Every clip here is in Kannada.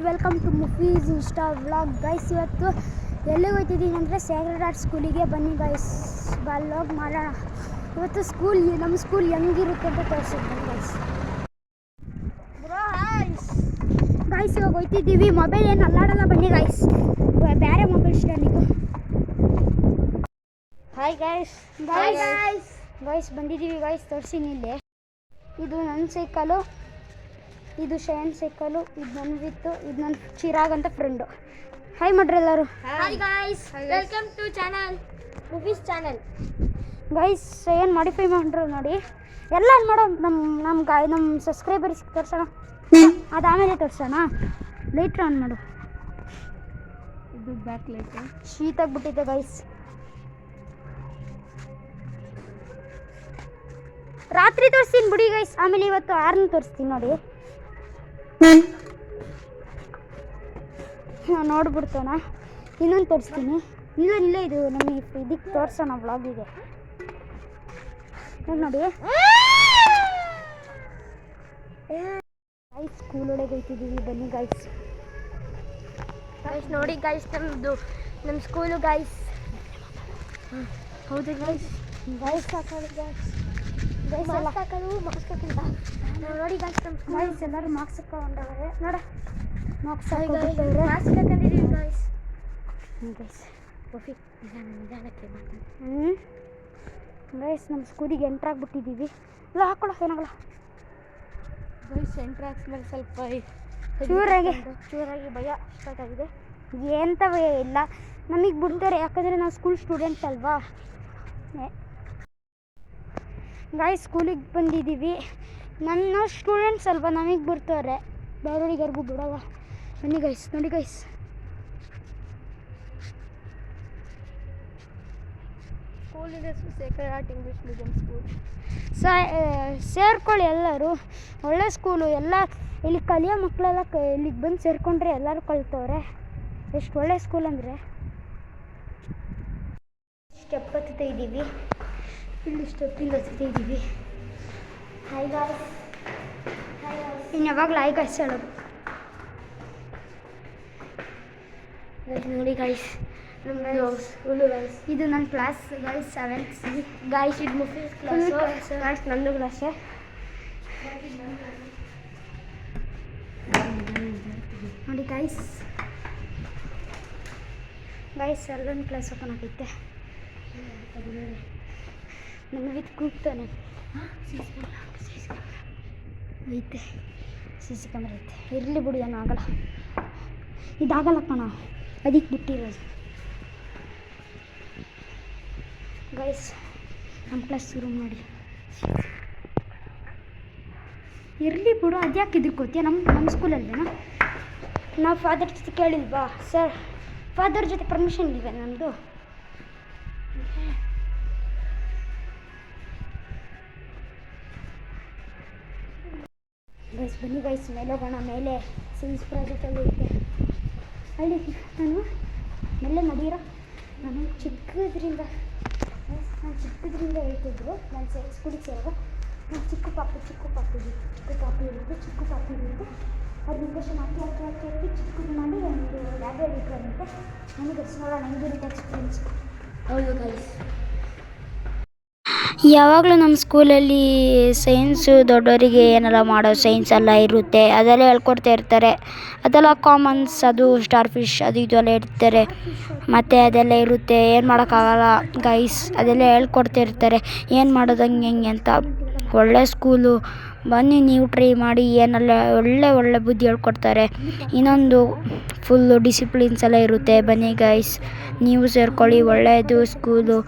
Welcome to Mufees insta vlog guys. ಇವತ್ತು ಎಲ್ಲಿಗೆ ಹೋಗ್ತಿದ್ದೀನಿ ಅಂದರೆ ಸೇಕ್ರೆಡ್ ಆರ್ಟ್ ಸ್ಕೂಲಿಗೆ. ಬನ್ನಿ ಗೈಸ್, ವ್ಲಾಗ್ ಮಾಡೋಣ. ಇವತ್ತು ನಮ್ಮ ಸ್ಕೂಲ್ ಹೆಂಗಿರುತ್ತೆ ಅಂತ ತೋರಿಸಿದ್ದೀನಿ ಗೈಸ್. ಗೈಸ್ ಇವಾಗ ಹೋಗ್ತಿದ್ದೀವಿ. ಮೊಬೈಲ್ ಏನು ಅಲ್ಲಾಡಲ್ಲ, ಬನ್ನಿ ಗೈಸ್. ಬೇರೆ ಮೊಬೈಲ್ ಸ್ಟ್ಯಾಂಡಿಗೆ. ಹಾಯ್ ಗೈಸ್ ಗೈಸ್ ಬಂದಿದ್ದೀವಿ ಗೈಸ್, ತೋರಿಸಿನಿ ಇಲ್ಲಿ. ಇದು ನನ್ನ ಸೈಕಲು, ಇದು ಶಯನ್ ಸೈಕಲು, ಇದು ನನ್ನ ವಿತ್ತು, ಇದು ನನ್ನ ಚಿರಾಗ್ ಅಂತ ಫ್ರೆಂಡು. ಹಾಯ್ ಮಾಡ್ರಿ ಎಲ್ಲರೂ. Hi guys, welcome to channel Mufees channel. Guys ಏನು ಮಾಡಿಫೈ ಮಾಡ್ರು ನೋಡಿ. ಎಲ್ಲ ಮಾಡೋ ನಮ್ಮ ಸಬ್ಸ್ಕ್ರೈಬರ್ಸ್ಗೆ ತೋರಿಸೋಣ. ಅದು ಆಮೇಲೆ ತೋರಿಸೋಣ. ಲೈಟ್ರ್ ಆನ್ ಮಾಡು. ಇದು ಬ್ಯಾಕ್ ಲೈಟ್ ಶೀತ ಆಗಿಬಿಟ್ಟಿದೆ ಗೈಸ್. ರಾತ್ರಿ ತೋರಿಸ್ತೀನಿ ಬಿಡಿ ಗೈಸ್, ಆಮೇಲೆ ಇವತ್ತು ಆರ್ನ ತೋರಿಸ್ತೀನಿ ನೋಡಿ. ನೋಡ್ಬಿಡ್ತಾನ. ಇನ್ನೊಂದು ತೋರಿಸ್ತೀನಿ. ಇಲ್ಲ ಇದು ನಮಗೆ ಇದಕ್ಕೆ ತೋರಿಸೋಣ ವ್ಲಾಗಿಗೆ ನೋಡಿ. ಗೈಸ್ ಸ್ಕೂಲ್ ಒಳಗೆ ಹೋಗ್ತಿದ್ದೀವಿ, ಬನ್ನಿ ಗೈಸ್. ನೋಡಿ ಗೈಸ್, ನಮ್ಮ ಸ್ಕೂಲು ಗೈಸ್. ಹೌದು ಗೈಸ್. ಹಾಕೋದು ಗೈಸ್. ಮಾಸ್ಕ್ ಹಾಕಿಲ್ಲ ನೋಡಿ ಗೈಸ್. ನಮ್ಮ ಗೈಸ್ ಎಲ್ಲರೂ ಮಾರ್ಕ್ಸ್ ಹಾಕೊಂಡವ್ರೆ ನೋಡ. ಮಾರ್ಕ್ಸ್ ಮಾಸ್ಕ್ ಹಾಕೊಂಡಿದ್ದೀವಿ ಗೈಸ್. ಗೈಸ್ ನಿಧಾನಕ್ಕೆ ಗೈಸ್ ನಮ್ಮ ಸ್ಕೂಲಿಗೆ ಎಂಟ್ರಾಗ್ಬಿಟ್ಟಿದ್ದೀವಿ. ಇಲ್ಲ ಹಾಕೊಳ್ಳೋ, ಏನಾಗಲ್ಲ ಗೈಸ್. ಎಂಟ್ರಾಕ್ಸ್ ಮೇಲೆ ಸ್ವಲ್ಪ ಚೂರಾಗಿ ಭಯ ಸ್ಟಾರ್ಟ್ ಆಗಿದೆ. ಎಂಥ ಭಯ ಇಲ್ಲ, ನಮಗೆ ಬಿಡ್ತಾರೆ, ಯಾಕಂದರೆ ನಾವು ಸ್ಕೂಲ್ ಸ್ಟೂಡೆಂಟ್ಸ್ ಅಲ್ವಾ. ಗೈಸ್ ಸ್ಕೂಲಿಗೆ ಬಂದಿದ್ದೀವಿ. ನಾವು ಸ್ಟೂಡೆಂಟ್ಸ್ ಅಲ್ವಾ, ನಮಗೆ ಬಿಡ್ತಾರೆ, ಬೇರೆಯವ್ರಿಗಾರ್ಗೂ ಬಿಡೋಲ್ಲ. ಬನ್ನಿ ಗೈಸ್, ನೋಡಿ ಗೈಸ್. ಸ್ಕೂಲ್ ಇದೆ sacred heart English medium school. ಸೇರ್ಕೊಳ್ಳಿ ಎಲ್ಲರೂ, ಒಳ್ಳೆ ಸ್ಕೂಲು. ಎಲ್ಲ ಇಲ್ಲಿ ಕಲಿಯೋ ಮಕ್ಕಳೆಲ್ಲ ಇಲ್ಲಿಗೆ ಬಂದು ಸೇರಿಕೊಂಡ್ರೆ ಎಲ್ಲರೂ ಕಲಿತವ್ರೆ. ಎಷ್ಟು ಒಳ್ಳೆ ಸ್ಕೂಲ್ ಅಂದರೆ. ಸ್ಟೆಪ್ ಹತ್ತುತ್ತಾ ಇದ್ದೀವಿ, ಇಲ್ಲಿ ಸ್ಟೆಪ್ಪಿಂದ ಹತ್ತುತ್ತಾ ಇದ್ದೀವಿ. Hi guys. ಇನ್ನು ಯಾವಾಗಲೂ ಹಾಯ್ ಗಾಯ್ಸ್ ಹೇಳೋದು. ನೋಡಿ ಗೈಸ್, ಇದು ನನ್ನ class guys, 7th C. Guys ಇದು ಮುಫೀಸ್ ಕ್ಲಾಸ್ ಗೈಸ್, ನಂದು ಕ್ಲಾಸೇ. ನೋಡಿ ಗೈಸ್. ಎಲ್ಲೊಂದು ಕ್ಲಾಸ್ ಓಪನ್ ಆಗೈತೆ. ನನ್ನ ವಿತ್ ಕೂಗ್ತಾನೆ ಐತೆ. CC ಕ್ಯಾಮ್ರಾ ಐತೆ. ಇರಲಿ ಬಿಡಿ, ಏನೂ ಆಗಲ್ಲ. ಇದಾಗಲ್ಲ ಕಣ, ಅದಕ್ಕೆ ಬಿಟ್ಟಿರೋದು. ಗೈಸ್ ನಮ್ಮ ಕ್ಲಾಸ್ ಶುರು ಮಾಡಿ. ಇರಲಿ ಬಿಡು, ಅದ್ಯಾಕೆ ಇದಕ್ಕೋತೀಯ? ನಮ್ಮ ಸ್ಕೂಲಲ್ವೇನಾ? ನಾವು ಫಾದರ್ ಜೊತೆ ಕೇಳಿಲ್ವಾ ಸರ್? ಫಾದರ್ ಜೊತೆ ಪರ್ಮಿಷನ್ ಇಲ್ವೇ ನಮ್ಮದು? ಗೈಸ್ ಬನ್ನಿ ಗೈಸ್, ಮೇಲೆ ಹೋಗೋಣ. ಮೇಲೆ ಸೈನ್ಸ್ ಪ್ರಾಜೆಕ್ಟಲ್ಲಿ ಐತೆ. ಅಲ್ಲಿ ನಾನು ಮೇಲೆ ನಡೀರೋ. ನಾನು ಚಿಕ್ಕದ್ರಿಂದ ಹೇಳ್ತಿದ್ರು ನಾನು ಸ್ಕೂಲಿಗೆ ಸೇರೋ. ನಾನು ಚಿಕ್ಕ ಪಾಪು ಇರೋದು ಅದು ಇಂಜೆಕ್ಷನ್ ಹಾಕಿ ಚಿಕ್ಕದು ಮಾಡಿ ಒಂದು ಲ್ಯಾಬ್ರಲ್ಲಿ ಇಟ್ಟಾರಂತೆ. ನನಗೆ ನೋಡೋಣ ಹೆಂಗಿರುತ್ತೆ ಎಕ್ಸ್ಪೀರಿಯನ್ಸ್. ಹೌದು ಗೈಸ್. ಯಾವಾಗಲೂ ನಮ್ಮ ಸ್ಕೂಲಲ್ಲಿ ಸೈನ್ಸು ದೊಡ್ಡವರಿಗೆ ಏನೆಲ್ಲ ಮಾಡೋ ಸೈನ್ಸ್ ಎಲ್ಲ ಇರುತ್ತೆ, ಅದೆಲ್ಲ ಹೇಳ್ಕೊಡ್ತಾ ಇರ್ತಾರೆ. ಅದೆಲ್ಲ ಕಾಮನ್ಸ್, ಅದು ಸ್ಟಾರ್ ಫಿಶ್ ಅದು ಇದು ಎಲ್ಲ ಇರ್ತಾರೆ. ಮತ್ತು ಅದೆಲ್ಲ ಇರುತ್ತೆ, ಏನು ಮಾಡೋಕ್ಕಾಗಲ್ಲ ಗೈಸ್. ಅದೆಲ್ಲ ಹೇಳ್ಕೊಡ್ತಾ ಇರ್ತಾರೆ, ಏನು ಮಾಡೋದು ಹೆಂಗೆ ಅಂತ. ಒಳ್ಳೆ ಸ್ಕೂಲು, ಬನ್ನಿ ನೀವು ಟ್ರೈ ಮಾಡಿ. ಏನೆಲ್ಲ ಒಳ್ಳೆ ಬುದ್ಧಿ ಹೇಳ್ಕೊಡ್ತಾರೆ. ಇನ್ನೊಂದು ಫುಲ್ಲು ಡಿಸಿಪ್ಲಿನ್ಸ್ ಎಲ್ಲ ಇರುತ್ತೆ. ಬನ್ನಿ ಗೈಸ್, ನೀವು ಸೇರ್ಕೊಳ್ಳಿ, ಒಳ್ಳೆಯದು ಸ್ಕೂಲು.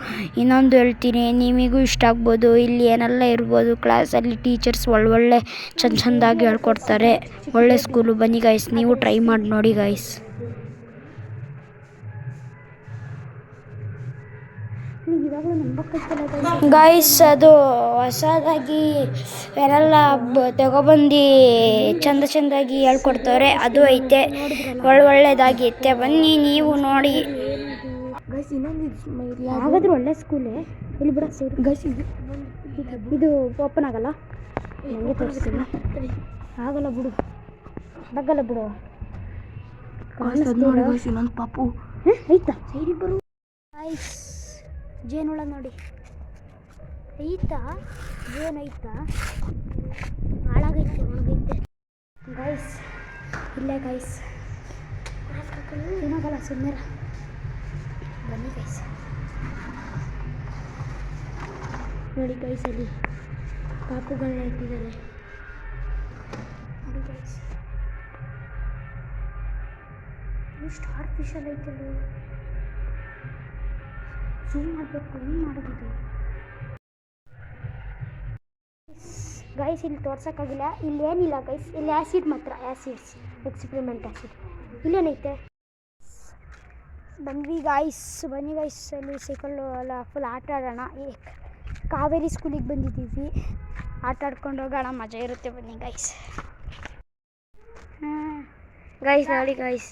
ಇನ್ನೊಂದು ಹೇಳ್ತೀನಿ, ನಿಮಗೂ ಇಷ್ಟ ಆಗ್ಬೋದು. ಇಲ್ಲಿ ಏನೆಲ್ಲ ಇರ್ಬೋದು ಕ್ಲಾಸಲ್ಲಿ, ಟೀಚರ್ಸ್ ಒಳ್ಳೆ ಚೆಂದಾಗಿ ಹೇಳ್ಕೊಡ್ತಾರೆ. ಒಳ್ಳೆ ಸ್ಕೂಲು, ಬನ್ನಿ ಗೈಸ್, ನೀವು ಟ್ರೈ ಮಾಡಿ ನೋಡಿ ಗೈಸ್. ಗೈಸ್ ಅದು ಹೊಸದಾಗಿ ಏನೆಲ್ಲ ತಗೊಬಂದು ಚೆಂದಾಗಿ ಹೇಳ್ಕೊಡ್ತಾರೆ, ಅದು ಐತೆ. ಒಳ್ಳೆದಾಗಿ ಐತೆ, ಬನ್ನಿ ನೀವು ನೋಡಿ. ಹಾಗಾದ್ರೆ ಒಳ್ಳೆ ಸ್ಕೂಲೇ. ಇಲ್ಲಿ ಬಿಡ ಗೈಸ್, ಇದು ಓಪನ್ ಆಗಲ್ಲ. ನನಗೆ ತೋರಿಸ್ತೀನಿ. ಆಗಲ್ಲ ಬಿಡು. ನೋಡಿ ಗೈಸ್ ಇನ್ನೊಂದು ಪಾಪು ಐತಾ ಸೈಡಿಗೆ ಬರು ಗೈಸ್. ಜೇನುಳ ನೋಡಿ ಐತಾ, ಜೇನು ಐತಾ, ಹಾಳಾಗೈತೆ ಒಣಗೈತೆ ಗೈಸ್. ಇಲ್ಲೇ ಗೈಸ್ ಏನಾಗಲ್ಲ ಸುಮ್ಮನೆ ಬನ್ನಿ ಗೈಸ್. ನೋಡಿ ಗೈಸ್ ಅಲ್ಲಿ ಪಾಪುಗಳನ್ನ ಇಟ್ಟಿದ್ದಾರೆ ನೋಡಿ ಗೈಸ್. ಸ್ಟಾರ್ ಫಿಶ್ ಎಲ್ಲ ಐತಲ್ಲ, ಝೂಮ್ ಮಾಡಬೇಕು, ಏನು ಮಾಡೋದು ಗೈಸ್. ಇಲ್ಲಿ ತೋರ್ಸೋಕ್ಕಾಗಿಲ್ಲ, ಇಲ್ಲಿ ಏನಿಲ್ಲ ಗೈಸ್. ಇಲ್ಲಿ ಆ್ಯಸಿಡ್ ಮಾತ್ರ, ಆ್ಯಸಿಡ್ಸ್, ಎಕ್ಸ್ಪೆರಿಮೆಂಟ್ ಆ್ಯಸಿಡ್ ಇಲ್ಲೇನೈತೆ. ಬನ್ನಿ ಗೈಸ್ ಅಲ್ಲಿ ಸೈಕಲ್ಲು ಎಲ್ಲ ಫುಲ್ ಆಟ ಆಡೋಣ. ಕಾವೇರಿ ಸ್ಕೂಲಿಗೆ ಬಂದಿದ್ದೀವಿ, ಆಟ ಆಡ್ಕೊಂಡು ಹೋಗೋಣ, ಮಜಾ ಇರುತ್ತೆ. ಬನ್ನಿ ಗೈಸ್. ಗೈಸ್ ನೋಡಿ ಗೈಸ್,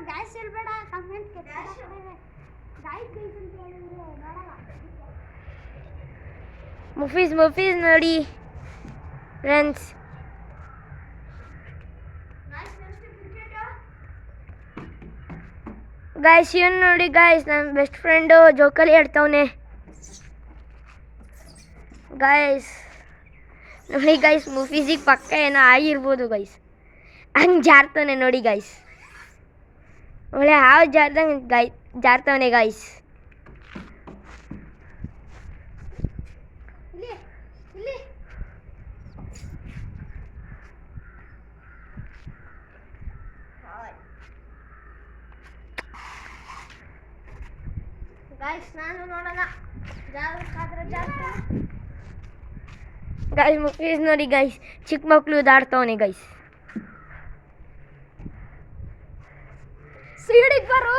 ಗ್ಯಾಸ್ ಇರಬೇಡ ಕಮೆಂಟ್ ಮುಫೀಸ್ ನೋಡಿ ಫ್ರೆಂಡ್ಸ್. ಗೈಸ್ ಇವನು ನೋಡಿ ಗೈಸ್, ನನ್ನ ಬೆಸ್ಟ್ ಫ್ರೆಂಡು ಜೋಕಾಲಿ ಆಡ್ತವನೆ ಗೈಸ್. ನೋಡಿ ಗೈಸ್, ಮುಫೀಸಿಗೆ ಪಕ್ಕ ಏನೋ ಆಗಿರ್ಬೋದು ಗೈಸ್, ಹಂಗೆ ಜಾರ್ತಾನೆ ನೋಡಿ ಗೈಸ್. ಒಳ್ಳೆ ಹಾವು ಜಾರ್ದಂಗೆ ಜಾರ್ತವನೆ ಗೈಸ್. ಗೈಸ್ ನಾನು ನೋಡೋಣ ಗೈಸ್. ಮುಫೀಸ್ ನೋಡಿ ಗೈಸ್, ಚಿಕ್ಕ ಮಕ್ಕಳು ದಾಡ್ತವನೆ ಗೈಸ್. ಸೀಡಿಗೆ ಬರು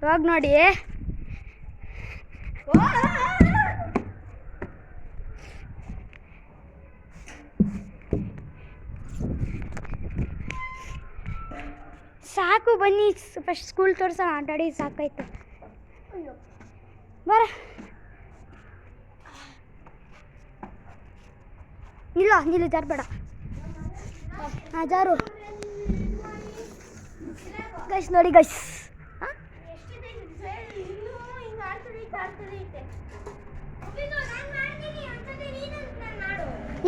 ಇವಾಗ ನೋಡಿ ಸಾಕು. ಬನ್ನಿ ಫಸ್ಟ್ ಸ್ಕೂಲ್ ತೋರ್ಸೋಣ, ಆಟಾಡಿ ಸಾಕಾಯ್ತು. ಬರ ನಿಲ್ಲು ಜಾರ್ಬೇಡ. ಹಾಂ ಜಾರು ಗೈಸ್. ನೋಡಿ ಗೈಸ್,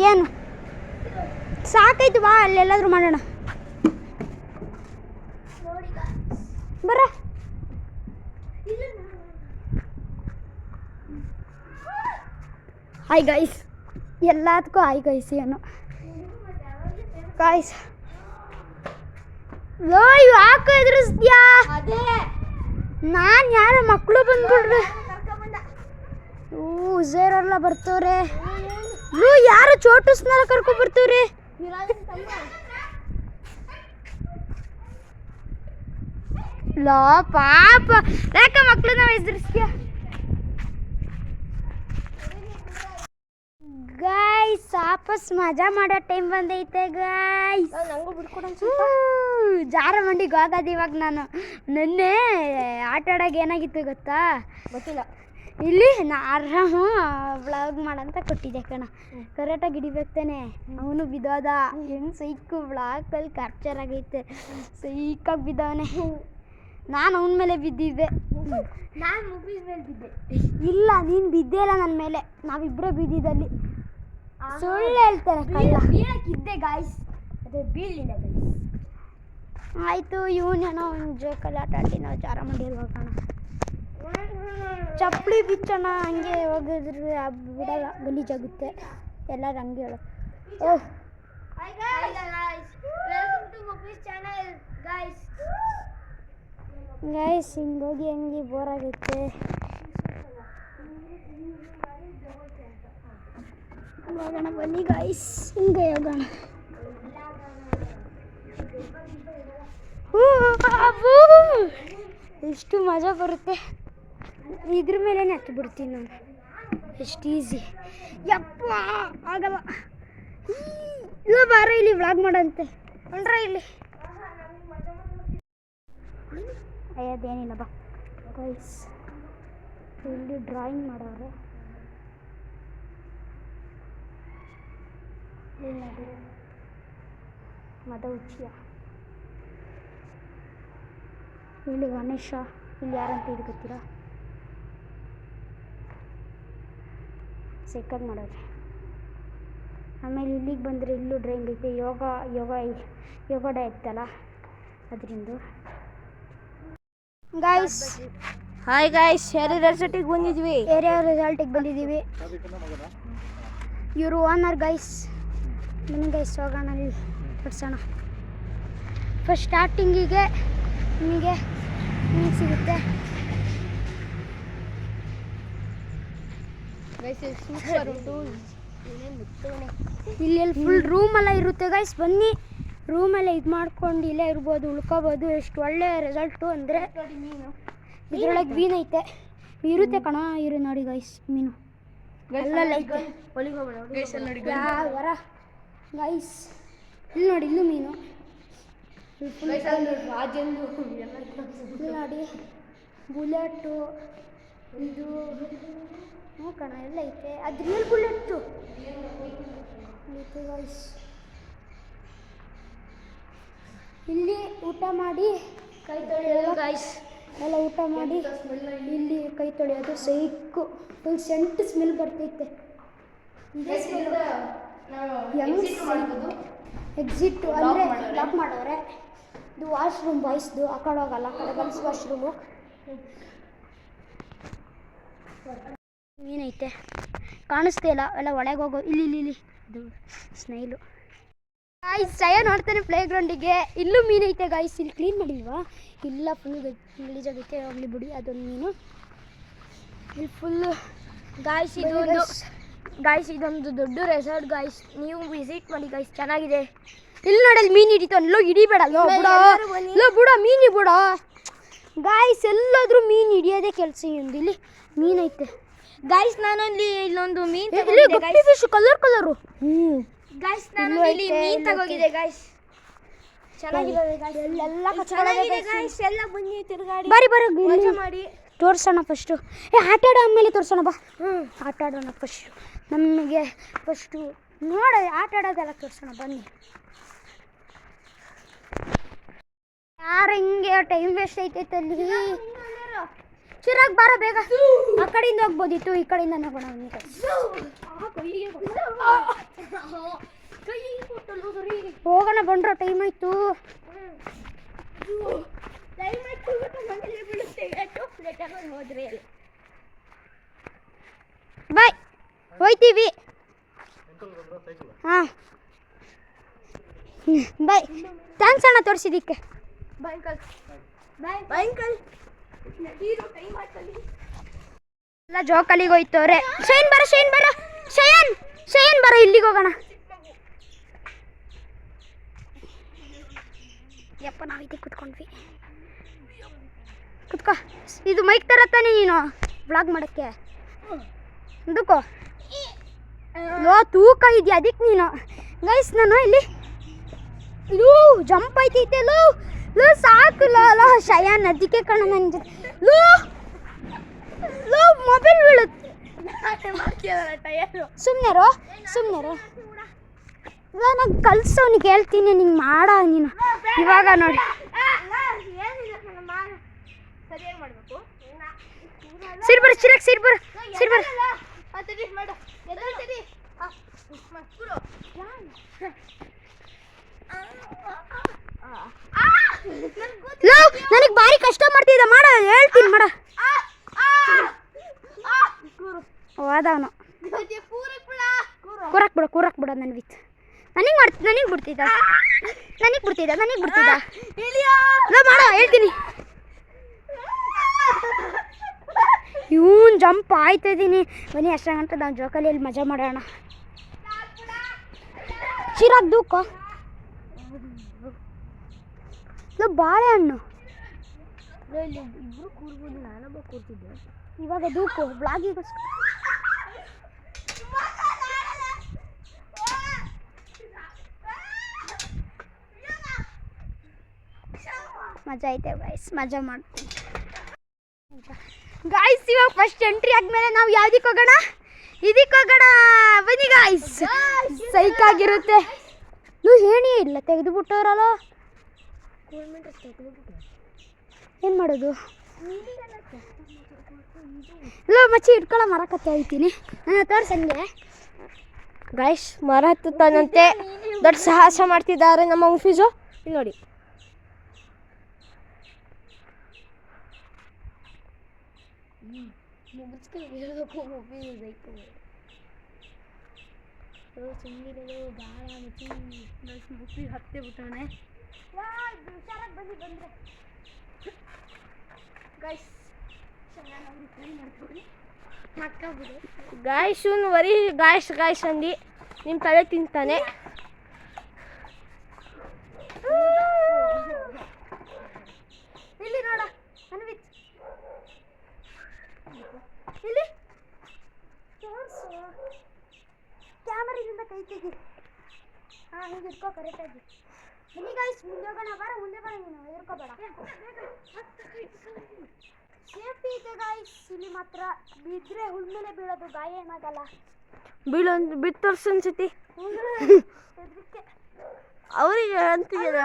ಏನು ಸಾಕಾಯ್ತು, ಬಾ ಅಲ್ಲೆಲ್ಲಾದ್ರೂ ಮಾಡೋಣ. ಬರ ಹಾಯ್ ಗೈಸ್, ಎಲ್ಲದಕ್ಕೂ ಹಾಯ್ ಗೈಸ್. ಏನು ಗೈಸ್ ಯಾಕೆ ಎದುರಿಸ್ತೀಯಾ? ನಾನು ಯಾರ ಮಕ್ಕಳು ಬಂದ್ಬಿಡ್ರೆ ಉಜೇರೆಲ್ಲ ಬರ್ತವ್ರೆ. ಯಾರು ಚೋಟುಸ್ನೆಲ್ಲ ಕರ್ಕೊಂಡು ಬರ್ತೀವ್ರಿ. ಲೋ ಪಾಪ, ಯಾಕೆ ಮಕ್ಕಳನ್ನ ಎದುರಿಸ್ತೀಯ ಗೈಸ್? ವಾಪಸ್ ಮಜಾ ಮಾಡೋ ಟೈಮ್ ಬಂದೈತೆ ಗೈಸ್. ನಂಗೂ ಬಿಡ್ಕೊಡ ಜಾರ ಮಂಡಿಗೆ ಹೋಗೋದು ಇವಾಗ. ನಾನು ನೆನ್ನೆ ಆಟ ಆಡೋಕೆ ಏನಾಗಿತ್ತು ಗೊತ್ತಾ? ಗೊತ್ತಿಲ್ಲ. ಇಲ್ಲಿ ಆರಾಮು ವ್ಲಾಗ್ ಮಾಡಂತ ಕೊಟ್ಟಿದ್ದೆ ಕಣ, ಕರೆಕ್ಟಾಗಿ ಹಿಡಿಬೇಕು ತಾನೆ. ಅವನು ಬಿದ್ದೋದ, ಹೆಂಗೆ ಸೈಕು ವ್ಲಾಗಲ್ಲಿ ಕ್ಯಾಪ್ಚರ್ ಆಗೈತೆ. ಸೈಕಾಗಿ ಬಿದ್ದವನೆ. ನಾನು ಅವನ ಮೇಲೆ ಬಿದ್ದಿದ್ದೆ. ನಾನು ಮುಫೀಸ್ ಮೇಲೆ ಬಿದ್ದೆ. ಇಲ್ಲ, ನೀನು ಬಿದ್ದೇ ಇಲ್ಲ ನನ್ನ ಮೇಲೆ, ನಾವಿಬ್ಬರೇ ಬಿದ್ದಿದ್ದಲ್ಲಿ. ಸುಳ್ಳು ಹೇಳ್ತಾರೆ, ಬೀಳಕ್ಕಿದ್ದೆ ಗಾಯ್ಸ್, ಅದೇ ಬೀಳಲಿಲ್ಲ ಗೈಸ್. ಆಯಿತು, ಇವನೇನೋ ಒಂದು ಜೋಕಲ್ಲಿ ಆಟ ಆಡಿ ನಾವು ಜಾರ ಮಂಡಿಯಲ್ಲಿ ಹೋಗೋಣ. ಚಪ್ಪಲಿ ಬಿಚ್ಚೋಣ, ಹಂಗೆ ಹೋಗಿದ್ರೆ ಬಿಡಲ್ಲ, ಗಲೀಜಾಗುತ್ತೆ. ಎಲ್ಲರೂ ಹಂಗೆ ಹೇಳೋ. ಓಹ್ ಗೈಸ್, ಹಿಂಗೋಗಿ ಹಂಗೆ ಬೋರ್ ಆಗುತ್ತೆ. ಹೋಗೋಣ ಬನ್ನಿ ಗೈಸ್, ಹಿಂಗೆ ಹೋಗೋಣ. ಎಷ್ಟು ಮಜಾ ಬರುತ್ತೆ. ಇದ್ರ ಮೇಲೆ ಹತ್ತು ಬಿಡ್ತೀನಿ ನಾನು, ಎಷ್ಟು ಈಸಿ. ಯಪ್ಪ ಆಗಲ್ಲ. ಇಲ್ಲ ಬಾರ, ಇಲ್ಲಿ ವ್ಲಾಗ್ ಮಾಡಂತೆ ಹೊಂಡ್ರ ಇಲ್ಲಿ. ಅಯ್ಯದೇನಿಲ್ಲ ಬಾ ಗೈಸ್. ಇಲ್ಲಿ ಡ್ರಾಯಿಂಗ್ ಮಾಡೋರು. ಇಲ್ಲಿ ನೋಡಿ ಮದ ಉಚ್ಚಿಯ, ಇಲ್ಲಿ ಗಣೇಶ, ಇಲ್ಲಿ ಯಾರಂತ ಇದು ಗೊತ್ತೀರಾ, ಸೆಕಂಡ್ ಮಾಡೋದು. ಆಮೇಲೆ ಇಲ್ಲಿಗೆ ಬಂದರೆ ಇಲ್ಲೂ ಡ್ರಾಯಿಂಗ್ ಐತೆ, ಯೋಗ ಡೇ ಇತ್ತಲ್ಲ ಅದರಿಂದ. ಗಾಯ್ಸ್ ಹಾಯ್ ಗಾಯ್ಸ್, ರಿಸಲ್ಟಿಗೆ ಬಂದಿದ್ವಿ, ರಿಸಲ್ಟಿಗೆ ಬಂದಿದ್ದೀವಿ. ಇವರು ಓನರ್ ಗೈಸ್. ಬನ್ನಿ ಗೈಸ್ ಹೋಗೋಣ, ಅಲ್ಲಿ ಬಿಡ್ಸೋಣ. ಫಸ್ಟ್ ಸ್ಟಾರ್ಟಿಂಗಿಗೆ ನಿಮಗೆ ಮೀನು ಸಿಗುತ್ತೆ. ಇಲ್ಲಿ ಫುಲ್ ರೂಮೆಲ್ಲ ಇರುತ್ತೆ ಗೈಸ್. ಬನ್ನಿ, ರೂಮೆಲ್ಲ ಇದು ಮಾಡ್ಕೊಂಡು ಇಲ್ಲೇ ಇರ್ಬೋದು, ಉಳ್ಕೋಬೋದು. ಎಷ್ಟು ಒಳ್ಳೆ ರಿಸಲ್ಟು ಅಂದರೆ ಇದರೊಳಗೆ ಮೀನು ಐತೆ, ಇರುತ್ತೆ ಕಣ. ಇರು ನೋಡಿ ಗೈಸ್, ಮೀನು ಅಲ್ಲೆಲ್ಲ ಐತೆ. ವರ ಗೈಸ್, ಇಲ್ಲಿ ನೋಡಿ, ಇಲ್ಲೂ ಮೀನು. ಇಲ್ಲಿ ನೋಡಿ ಬುಲೆಟು, ಇದು ಹ್ಞೂ ಕಣ ಎಲ್ಲ ಐತೆ. ಅದು ರಿಯಲ್ ಬುಲೆಟ್ಟು ಐತೆ ಗೈಸ್. ಇಲ್ಲಿ ಊಟ ಮಾಡಿ ಕೈ ತೊಳೆಯೋದು ಗೈಸ್, ಎಲ್ಲ ಊಟ ಮಾಡಿ ಇಲ್ಲಿ ಕೈ ತೊಳೆಯೋದು. ಸೈಕು ಫುಲ್ ಸೆಂಟ್ ಸ್ಮೆಲ್ ಬರ್ತೈತೆ. ಎಕ್ಸಿಟ್ ಅಂದರೆ ಲಾಕ್ ಮಾಡೋರೆ. ಇದು ವಾಶ್ರೂಮ್ ಬಾಯ್ಸ್ದು, ಆ ಕಡೆ ಹೋಗಲ್ಲ, ಆ ಕಡೆ ಗರ್ಲ್ಸ್ ವಾಶ್ರೂಮು. ಮೀನೈತೆ, ಕಾಣಿಸ್ತಾ ಇಲ್ಲ, ಎಲ್ಲ ಒಳಗೆ ಹೋಗೋ. ಇಲ್ಲಿ ಇದು ಸ್ನೈಲು ಗಾಯ್ಸ್. ಜಯ ನೋಡ್ತಾನೆ ಪ್ಲೇ ಗ್ರೌಂಡಿಗೆ. ಇಲ್ಲೂ ಮೀನೈತೆ ಗಾಯ್ಸ್. ಇಲ್ಲಿ ಕ್ಲೀನ್ ಮಾಡಿಲ್ವಾ? ಇಲ್ಲ, ಫುಲ್ ಗಲೀಜಾಗೈತೆ. ಹೋಗ್ಲಿ ಬಿಡಿ, ಅದೊಂದು ಮೀನು. ಇಲ್ಲಿ ಫುಲ್ಲು ಗಾಯ್ಸ್. ಇದೊಂದು ದೊಡ್ಡ ರೆಸಾರ್ಟ್ ಗಾಯ್ಸ್, ನೀವು ವಿಸಿಟ್ ಮಾಡಿ ಗಾಯ್ಸ್, ಚೆನ್ನಾಗಿದೆ. ಇಲ್ಲಿ ನೋಡಲ್ಲಿ ಮೀನು ಹಿಡಿತು. ಅಲ್ಲೋ ಹಿಡಿಬೇಡ, ಬಿಡ ಮೀನು ಬಿಡ ಗಾಯ್ಸ್. ಎಲ್ಲಾದ್ರೂ ಮೀನು ಹಿಡಿಯೋದೇ ಕೆಲಸ. ಇಲ್ಲಿ ಮೀನೈತೆ ಗಾಯ್ಸ್. ನಾನಲ್ಲಿ ಇಲ್ಲೊಂದು ಮೀನು ಫಿಶ್ ಕಲರು. ಗಾಯ್ಸ್, ನಾನು ಇಲ್ಲಿ ಮೀನು ತಗೋಗಿದೆ ಗಾಯ್ಸ್. ಚೆನ್ನಾಗಿದೆ ಗಾಯ್ಸ್. ಎಲ್ಲ ಬನ್ನಿ ತಿರುಗಾಡಿ, ಬರಿ ಮಜಾ ಮಾಡಿ ತೋರಿಸೋಣ. ಫಸ್ಟು ಆಟ ಆಡೋ ಆಮೇಲೆ ತೋರಿಸೋಣ ಬಾ. ಆಟ ಆಡೋಣ ಫಸ್ಟು. ನಮಗೆ ಫಸ್ಟು ನೋಡ ಆಟ ಆಡೋದೆಲ್ಲ ತೋರಿಸೋಣ ಬನ್ನಿ. ಯಾರು ಹಿಂಗೆ ಟೈಮ್ ವೇಸ್ಟ್ ಐತೈತೆ ಅಲ್ಲಿ. ಚಿರಾಗ್ ಬಾರ ಬೇಗ, ಆ ಕಡೆಯಿಂದ ಹೋಗ್ಬೋದಿತ್ತು, ಈ ಕಡೆಯಿಂದ ಹೋಗೋಣ. ಹೋಗೋಣ ಬಂಡ್ರೋ, ಟೈಮ್ ಆಯ್ತು. ಬಾಯ್, ಹೋಯ್ತೀವಿ. ಹಾಂ ಬಾಯ್, ಥ್ಯಾಂಕ್ಸ್ ಅಣ್ಣ ತೋರಿಸಿದ್ದಕ್ಕೆ. ಎಲ್ಲ ಜೋಕಲಿಗೆ ಹೋಯ್ತವ್ರೆ. ಶೈನ್ ಬರ ಶಯನ್ ಬರ, ಇಲ್ಲಿಗೆ ಹೋಗೋಣ. ಯಪ್ಪ, ನಾವಿದೆ ಕುತ್ಕೊಂಡ್ವಿ. ಕುತ್ಕೋ. ಇದು ಮೈಕ್ ತರ ತಾನೆ ನೀನು ಬ್ಲಾಗ್ ಮಾಡೋಕ್ಕೆ. ಅದಕ್ಕೋ ಲೋ ತೂಕ ಇದೆಯಾ ಅದಕ್ಕೆ ನೀನು. ಗೈಸ್, ನಾನು ಇಲ್ಲಿ ಲೂ ಜಂಪ್ ಐತೈತೆ. ಲೂ ಸಾಕು ಲೋ ಶಯಾನ್, ಅದಕ್ಕೆ ಕಣ ನನ್ನ ಜೊತೆ. ಲೋ ಮೊಬೈಲ್ ಬೀಳುತ್ತೆ. ಸುಮ್ಮನೆರೋ ನಾನು ಕಲ್ಸೋನಿಗೆ ಹೇಳ್ತೀನಿ, ನಿಂಗೆ ಮಾಡ ನೀನು ಇವಾಗ ನೋಡಿ. ಸಿರ್ಬರ್ ಚಿರಕ್ ಸಿರ್ಬರ್ ನನಗೆ ಭಾರಿ ಕಷ್ಟ ಮಾಡ್ತಿದ್ದ. ಮಾಡ ಹೇಳ್ತೀನಿ, ಮಾಡ ಹೋದವನು. ಕೂರಕ್ ಬಿಡ ನನ್ ವಿತ್. ನನಗೆ ಬಿಡ್ತಿದ್ದ ಮಾಡ ಹೇಳ್ತೀನಿ. ಇವನ್ ಜಂಪ್ ಆಯ್ತಾ ಇದ್ದೀನಿ. ಬನ್ನಿ ಅಷ್ಟ ಗಂಟೆ ನಾವು ಜೋಕಾಲಿಯಲ್ಲಿ ಮಜಾ ಮಾಡೋಣ. ಚಿರಾಗ್ ದೂಕೋ. ಬಾಳೆಹಣ್ಣು ಇಬ್ರು ಕೂರ್ಬೋದು, ನಾನೊಬ್ಬ ಕೂರ್ತಿದ್ದೆ. ಇವಾಗ ದೂಕು ಬ್ಲಾಗಿಗೋಸ್ಕರ. ಮಜಾ ಐತೆ ಗೈಸ್, ಮಜಾ ಮಾಡ್ತೀವಿ ಗೈಸ್. ಇವಾಗ ಫಸ್ಟ್ ಎಂಟ್ರಿ ಆದ್ಮೇಲೆ ನಾವು ಯಾವ್ದಕ್ಕೆ ಹೋಗೋಣ? ಇದಕ್ಕೆ ಹೋಗೋಣ. ಬನ್ನಿ ಗಾಯ್ಸ್, ಸೈಕ್ ಆಗಿರುತ್ತೆ. ನೀವು ಹೇಳಿ ಇಲ್ಲ ತೆಗೆದು ಬಿಟ್ಟವರಲ್ಲ, ಏನು ಮಾಡೋದು? ಇಲ್ಲ ಮಚ್ಚಿ ಇಟ್ಕೊಳ್ಳೋ ಮರ ಕತ್ತೆ ಹೋಗ್ತೀನಿ ನಾನು ತೋರ್ಸಂಗೆ. ಗಾಯ್ಸ್ ಮರ ಹತ್ತುತ್ತಾನಂತೆ, ದೊಡ್ಡ ಸಾಹಸ ಮಾಡ್ತಿದ್ದಾರೆ ನಮ್ಮ ಮುಫೀಸು. ಇಲ್ಲಿ ನೋಡಿ, ಹತ್ತೆ ಬಿಟ್ಟವನೆ. ಗಾಯ್ಸ್ ವರಿ ಗಾಯ್ಸ್ ಅಂದು ನಿಮ್ಮ ತಲೆ ತಿಂತಾನೆ. ಇಲ್ಲಿ ನೋಡ ಅನ್ವಿತ್, ಇಲ್ಲಿ ತೋರಿಸು, ಕ್ಯಾಮರಾದಿಂದ ಕೈ ತೆಗಿ. ಹಾಂ ಹಿಂಗೆ ಇಟ್ಕೋ ಕರೆಕ್ಟಾಗಿ. ಬನ್ನಿ ಗಾಯ್ಸ್, ಮುಂದೆ ಹೋಗೋಣ. ಬರ ಮುಂದೆ ಬರ, ನೀನು ಎದುರ್ಕೋಬೇಡ. ಸೇಫ್ಟಿ ಇದೆ ಗಾಯ್ಸ್ ಇಲ್ಲಿ ಮಾತ್ರ. ಬಿದ್ದರೆ ಹುಲ್ಮೇಲೆ ಬೀಳೋದು, ಗಾಯ ಏನಾಗಲ್ಲ. ಬಿತ್ತರ್ಸ್ ಅನ್ಸತಿ ಹೆದರಿಕೆ ಅವರಿಗೆ ಅಂತಿದ್ದೀರ.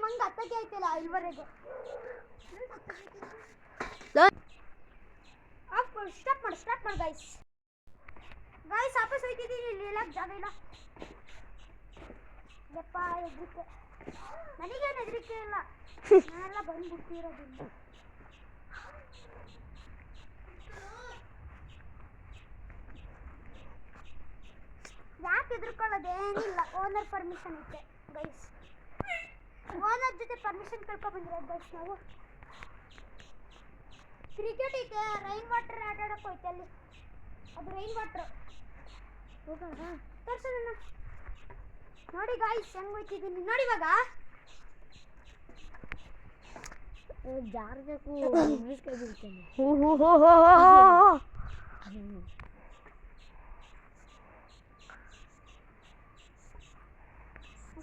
ಮಂಗೆ ಹತ್ತಕ್ಕೆ ಆಯ್ತಿಲ್ಲ ಇಲ್ಲಿವರೆಗೂ. ಸ್ಟಾರ್ಟ್ ಮಾಡಿ ಗಾಯ್ಸ್. ವಾಪಸ್ ಹೋಗ್ತಿದ್ದೀನಿ, ಇಲ್ಲಿ ಎಲ್ಲ ಜಾಗ ಇಲ್ಲ. ಯಪ್ಪ ಹೆದರಿಕೆ, ನನಗೇನು ಹೆದರಿಕೆ ಇಲ್ಲ, ನಾನೆಲ್ಲ ಬಂದ್ಬಿಡ್ತಿರೋದಿಲ್ಲ. ಯಾಕೆ ಹೆದರ್ಕೊಳ್ಳೋದೇನಿಲ್ಲ, ಓನರ್ ಪರ್ಮಿಷನ್ ಐತೆ ಗೈಸ್. ಓನರ್ ಜೊತೆ ಪರ್ಮಿಷನ್ ಕಳ್ಕೊಂಡು ಬಂದಿರೋದು ಗೈಸ್ ನಾವು. ಕ್ರಿಕೆಟ್ ಐತೆ, ರೈನ್ ವಾಟರ್ ಆಟ ಆಡೋಕೆ ಹೋಯ್ತೆ ಅಲ್ಲಿ. ಅದು ರೈನ್ ವಾಟ್ರು ಹೋಗೋಣ, ತೋರ್ಸೋಣ ನೋಡಿ ಗಾಯ್ಸ್ ಹೆಂಗೆ ಹೋಯ್ತಿದ್ದೀನಿ ನೋಡಿ. ಇವಾಗ ಜಾರಬೇಕು,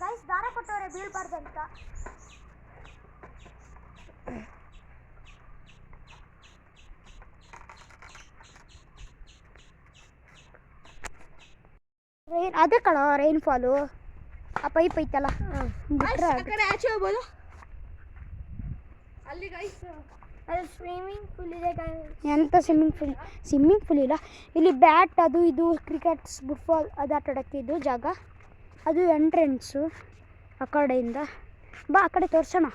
ಗೈಸ್ ದಾರ ಕೊಟ್ಟವ್ರೆ ಬೀಳ್ಬಾರ್ದು ಅಂತ. ಅದೇ ಕಣ ರೈನ್ ಫಾಲು, ಆ ಪೈಪ್ ಐತಲ್ಲ ಆಚೆ ಹೋಗ್ಬೋದು. ಅಲ್ಲಿ ಗೈಸ್ ಅಲ್ಲಿ ಸ್ವಿಮ್ಮಿಂಗ್ ಪೂಲ್ ಇದೆ ಗೈಸ್. ಎಂಥ ಸ್ವಿಮ್ಮಿಂಗ್ ಪೂಲ್ ಇಲ್ಲ ಇಲ್ಲಿ. ಬ್ಯಾಟ್ ಅದು ಇದು ಕ್ರಿಕೆಟ್ಸ್ ಫುಟ್ಬಾಲ್ ಅದು ಆಟ ಆಡೋಕ್ಕೆ ಇದು ಜಾಗ. ಅದು ಎಂಟ್ರೆನ್ಸು ಆ ಕಡೆಯಿಂದ. ಬಾ ಆ ಕಡೆ ತೋರಿಸೋಣ.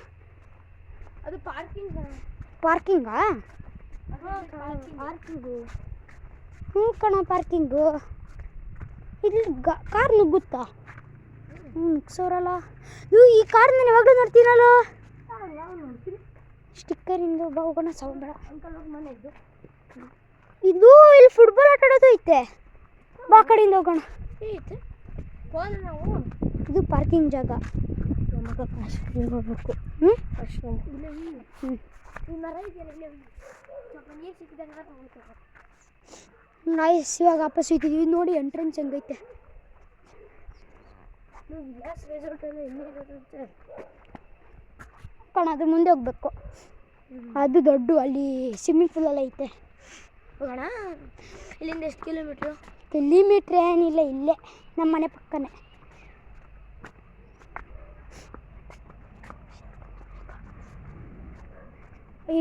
ಅದು ಪಾರ್ಕಿಂಗಾ? ಪಾರ್ಕಿಂಗು ಹ್ಞೂ ಕಣ, ಪಾರ್ಕಿಂಗು. ಇಲ್ಲಿ ಕಾರ್ ನುಗ್ಗುತ್ತಾ? ನುಗ್ಸೋರಲ್ಲ. ಈ ಕಾರ್ ನಾನು ಯಾವಾಗಲೂ ನೋಡ್ತೀನಲ್ಲ, ಸ್ಟಿಕ್ಕರಿಂದ. ಬಾ ಹೋಗೋಣ, ಸೌಂಡ್ ಬೇಡ. ಇದು ಇಲ್ಲಿ ಫುಟ್ಬಾಲ್ ಆಟ ಆಡೋದು ಐತೆ, ಬಾ ಆ ಕಡೆಯಿಂದ ಹೋಗೋಣ. ಇದು ಪಾರ್ಕಿಂಗ್ ಜಾಗ. ಹೋಗ್ಬೇಕು. ನೈಸ್. ಇವಾಗ ವಾಪಸ್ ಹೋಗ್ತಿದ್ದೀವಿ ನೋಡಿ, ಎಂಟ್ರೆನ್ಸ್ ಹೆಂಗೈತೆ. ಕಣ ಅದು ಮುಂದೆ ಹೋಗ್ಬೇಕು, ಅದು ದೊಡ್ಡ ಅಲ್ಲಿ ಸ್ವಿಮ್ಮಿಂಗ್ ಪೂಲೆಲ್ಲ ಐತೆ. ಹೋಗೋಣ. ಇಲ್ಲಿಂದ ಎಷ್ಟು ಕಿಲೋಮೀಟ್ರು? ಕಿಲೋಮೀಟ್ರ್ ಏನಿಲ್ಲ, ಇಲ್ಲೇ ನಮ್ಮ ಮನೆ ಪಕ್ಕನೇ.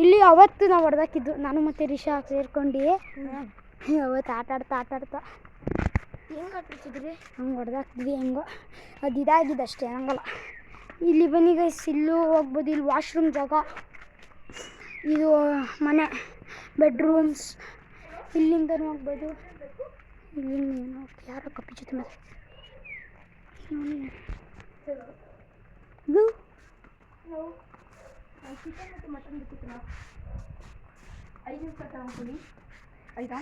ಇಲ್ಲಿ ಅವತ್ತು ನಾವು ಹೊಡೆದಾಕಿದ್ದು, ನಾನು ಮತ್ತು ರಿಷಾ ಸೇರ್ಕೊಂಡು ಅವತ್ತು ಆಟ ಆಡ್ತಾ ಹೆಂಗೆ ಆಟಾಡ್ತಿದ್ರಿ? ಹಂಗೆ ಹೊಡೆದಾಕ್ತಿದ್ವಿ. ಹೆಂಗೋ ಅದು ಇದಾಗಿದೆ ಅಷ್ಟೇ, ಹಂಗಲ್ಲ. ಇಲ್ಲಿ ಬನ್ನಿ ಗೈಸ್, ಇಲ್ಲೂ ಹೋಗ್ಬೋದು. ಇಲ್ಲಿ ವಾಶ್ರೂಮ್ ಜಾಗ, ಇದು ಮನೆ ಬೆಡ್ರೂಮ್ಸ್. ಇಲ್ಲಿಂದನೂ ಹೋಗ್ಬೋದು. ಇಲ್ಲಿಂದ ಏನೋ ಯಾರೋ ಕಪ್ಪಿ ಜೊತೆ ಮೇಲೆ ಇದು ಚಿಕನ್ ಮತ್ತು ಮಟನ್ ಬೇಕಿತ್ತು. 5 ನಿಮಿಷ ತಗೊಂಡ್ಕೊಡಿ. ಆಯಿತಾ?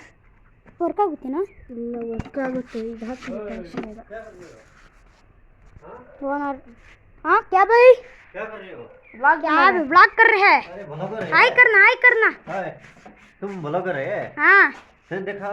ವರ್ಕ್ ಆಗುತ್ತೇನಾ? ಇಲ್ಲ, ವರ್ಕ್ ಆಗುತ್ತೆ. ಇದು ಹಾಕ್ಬಿಟ್ಟು ओनर हाँ क्या भाई क्या कर रहे हो? ब्लॉग कर रहे हैं। अरे ब्लॉगर है। हाय करना हाय, तुम ब्लॉगर है? हाँ फिर देखा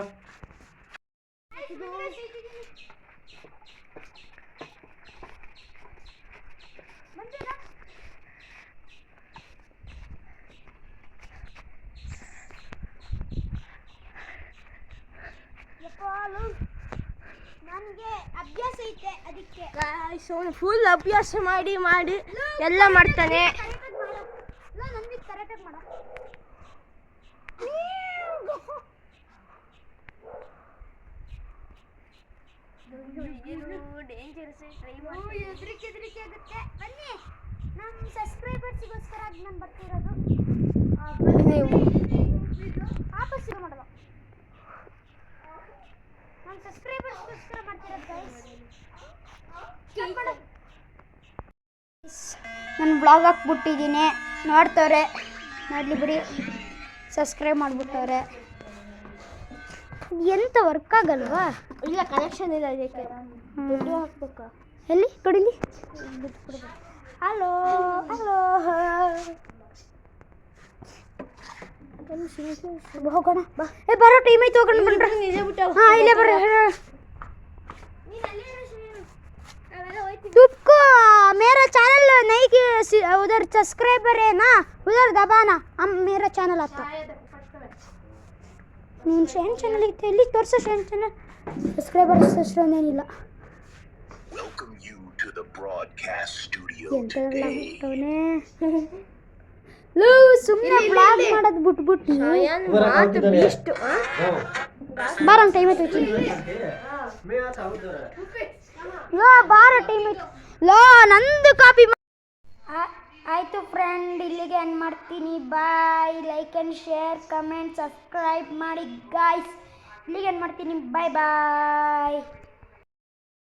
ನಾನು ಐತೆ ಅದಕ್ಕೆ ಗಾಯ್ಸ್ ಅವನು ಫುಲ್ ಅಭ್ಯಾಸ ಮಾಡಿ ಮಾಡಿ ಎಲ್ಲ ಮಾಡ್ತಾನೆ. ನನಗೆ ಕರೆಕ್ಟಾಗಿ ಮಾಡ ಹೆದರಿಕೆ ಆಗುತ್ತೆ. ಬನ್ನಿ ನಮ್ಮ ಸಬ್ಸ್ಕ್ರೈಬರ್ಸಿಗೋಸ್ಕರ ಅದು ನಾನು ಬರ್ತಿರೋದು. ವಾಪಸ್ ಶುರು ಮಾಡಲ್ಲ, ನಮ್ಮ ಸಬ್ಸ್ಕ್ರೈಬರ್ಸ್ಗೋಸ್ಕರ ಮಾಡ್ತಿರೋದು ಗೈಸ್. ನಾನು ಬ್ಲಾಗ್ ಹಾಕ್ಬಿಟ್ಟಿದ್ದೀನಿ, ನೋಡ್ತವ್ರೆ, ನೋಡಲಿ ಬಿಡಿ, ಸಬ್ಸ್ಕ್ರೈಬ್ ಮಾಡಿಬಿಟ್ಟವ್ರೆ. ಎಂತ ವರ್ಕ್ ಆಗಲ್ವಾ? ಇಲ್ಲ ಕನೆಕ್ಷನ್ ಇಲ್ಲ ಅದಕ್ಕೆ ದುಡ್ಡು ಹಾಕ್ಬೇಕಾ? ಎಲ್ಲಿ ಕೊಡಿಲಿ? ಹಲೋ ಹಲೋ ಹೋಗೋಣ ಬಾ. ಬರೋ ಟೈಮ್ ಆಯ್ತು, ಹೋಗೋಣ ಬನ್ರಿ. ನಿಜ ಬಿಟ್ಟ ಹಾಂ ಇಲ್ಲೇ ಬರ್ರಿ. तुमको मेरा चैनल नहीं कि उधर सब्सक्राइबर है ना, उधर दबाना, हम मेरा चैनल आता. ನೀನು ಶೇನ್ ಚಾನಲ್ ಇತ್ತು, ಎಲ್ಲಿ ತೋರಿಸೋ ಶೇನ್ ಚಾನಲ್? ಸಬ್ಸ್ಕ್ರೈಬರ್ಸ್ ಅಷ್ಟೊಂದೇನಿಲ್ಲ. Welcome you to the broadcast studio ಎಂತೆಲ್ಲ today. ಬಿಟ್ಟವನೇ ಲೂ, ಸುಮ್ಮನೆ ಬ್ಲಾಗ್ ಮಾಡೋದು ಬಿಟ್ಬಿಟ್ಟು ಇಷ್ಟು ಬಾರ ಟೈಮ್ ಆಯ್ತು. मैं आता हूँ जरा. ಲೋ ಬಾರ ಟೈಮ್ ಆಯ್ತು. ಲೋ ನಂದು ಕಾಪಿ ಆಯಿತು ಫ್ರೆಂಡ್, ಇಲ್ಲಿಗೆ ಏನು ಮಾಡ್ತೀನಿ. Bye. Like and share, comment, subscribe ಮಾಡಿ ಗಾಯ್ಸ್. ಇಲ್ಲಿಗೆ ಏನು ಮಾಡ್ತೀನಿ. ಬಾಯ್ ಬಾಯ್.